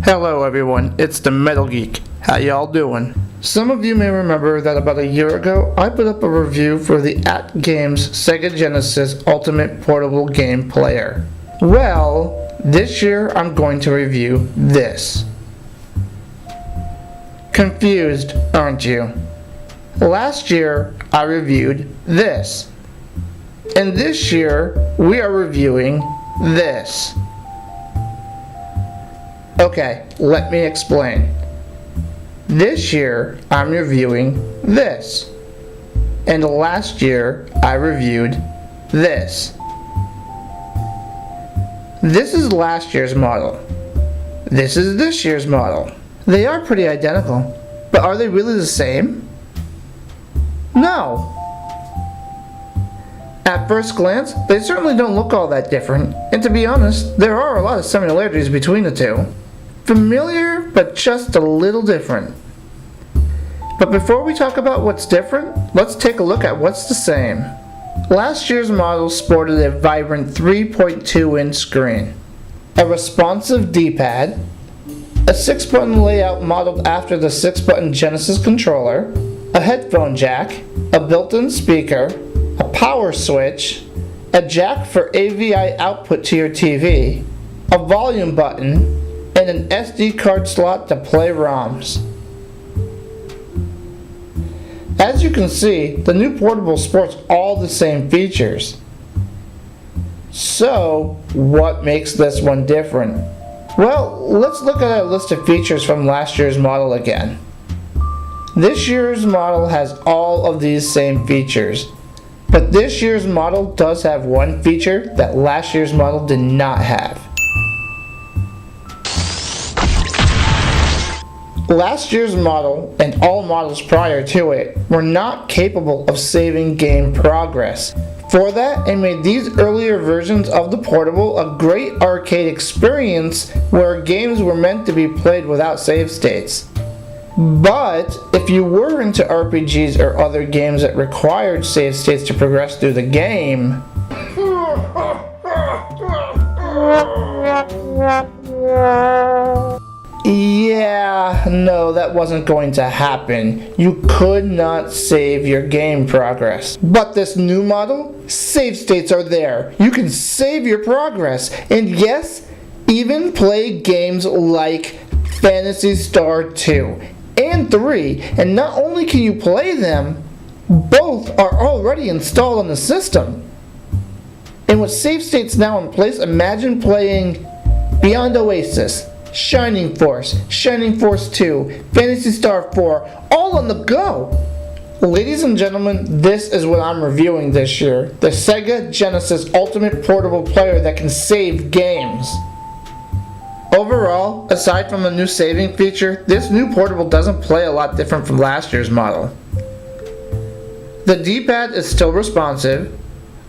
Hello everyone, it's the Metal Geek. How y'all doing? Some of you may remember that about a year ago, I put up a review for the AtGames Sega Genesis Ultimate Portable Game Player. Well, this year I'm going to review this. Confused, aren't you? Last year I reviewed this. And this year we are reviewing this. Okay, let me explain. This year, I'm reviewing this. And last year, I reviewed this. This is last year's model. This is this year's model. They are pretty identical, but are they really the same? No. At first glance, they certainly don't look all that different, and to be honest, there are a lot of similarities between the two. Familiar, but just a little different. But before we talk about what's different, let's take a look at what's the same. Last year's model sported a vibrant 3.2-inch screen, a responsive D-pad, a 6-button layout modeled after the 6-button Genesis controller, a headphone jack, a built-in speaker, a power switch, a jack for AVI output to your TV, a volume button, and an SD card slot to play ROMs. As you can see, the new Portable sports all the same features. So, what makes this one different? Well, let's look at a list of features from last year's model again. This year's model has all of these same features, but this year's model does have one feature that last year's model did not have. Last year's model, and all models prior to it, were not capable of saving game progress. For that, it made these earlier versions of the Portable a great arcade experience where games were meant to be played without save states. But, if you were into RPGs or other games that required save states to progress through the game, yeah, no, that wasn't going to happen. You could not save your game progress. But this new model, save states are there. You can save your progress. And yes, even play games like Phantasy Star 2 and 3. And not only can you play them, both are already installed on the system. And with save states now in place, imagine playing Beyond Oasis, Shining Force, Shining Force 2, Phantasy Star 4, all on the go! Ladies and gentlemen, this is what I'm reviewing this year. The Sega Genesis Ultimate Portable Player that can save games. Overall, aside from the new saving feature, this new Portable doesn't play a lot different from last year's model. The D-pad is still responsive.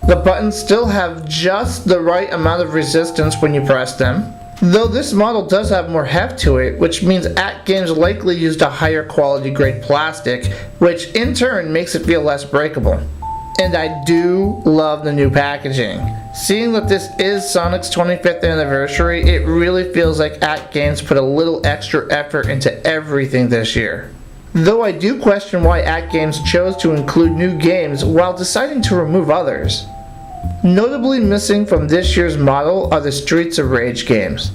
The buttons still have just the right amount of resistance when you press them. Though this model does have more heft to it, which means AtGames likely used a higher quality grade plastic, which in turn makes it feel less breakable. And I do love the new packaging. Seeing that this is Sonic's 25th anniversary, it really feels like AtGames put a little extra effort into everything this year. Though I do question why AtGames chose to include new games while deciding to remove others. Notably missing from this year's model are the Streets of Rage games.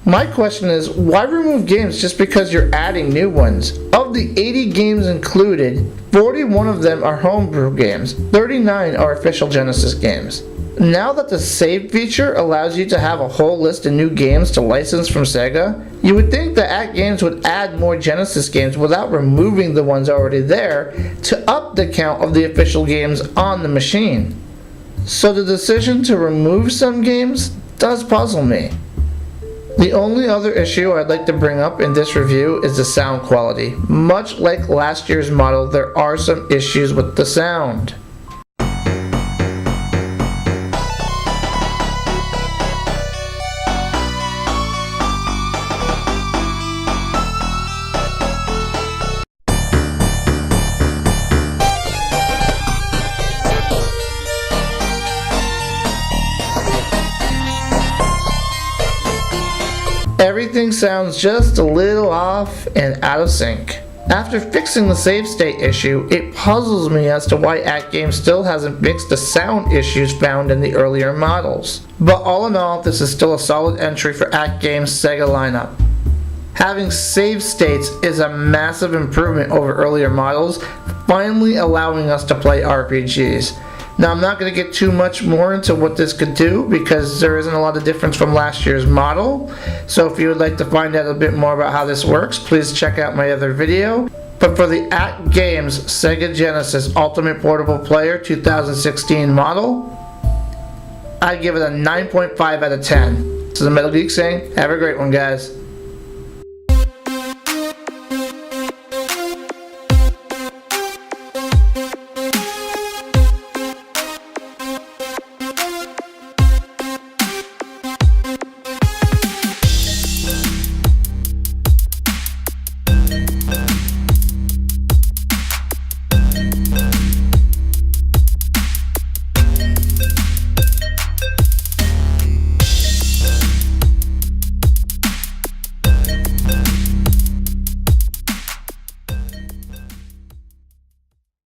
My question is, why remove games just because you're adding new ones? Of the 80 games included, 41 of them are homebrew games, 39 are official Genesis games. Now that the save feature allows you to have a whole list of new games to license from Sega, you would think that AtGames would add more Genesis games without removing the ones already there to up the count of the official games on the machine. So the decision to remove some games does puzzle me. The only other issue I'd like to bring up in this review is the sound quality. Much like last year's model, there are some issues with the sound. everything sounds just a little off and out of sync. After fixing the save state issue, it puzzles me as to why AtGame still hasn't fixed the sound issues found in the earlier models. But all in all, this is still a solid entry for AtGame's Sega lineup. Having save states is a massive improvement over earlier models, finally allowing us to play RPGs. Now, I'm not going to get too much more into what this could do because there isn't a lot of difference from last year's model. So if you would like to find out a bit more about how this works, please check out my other video. But for the AtGames Sega Genesis Ultimate Portable Player 2016 model, I'd give it a 9.5 out of 10. This is the Metal Geek saying, have a great one, guys.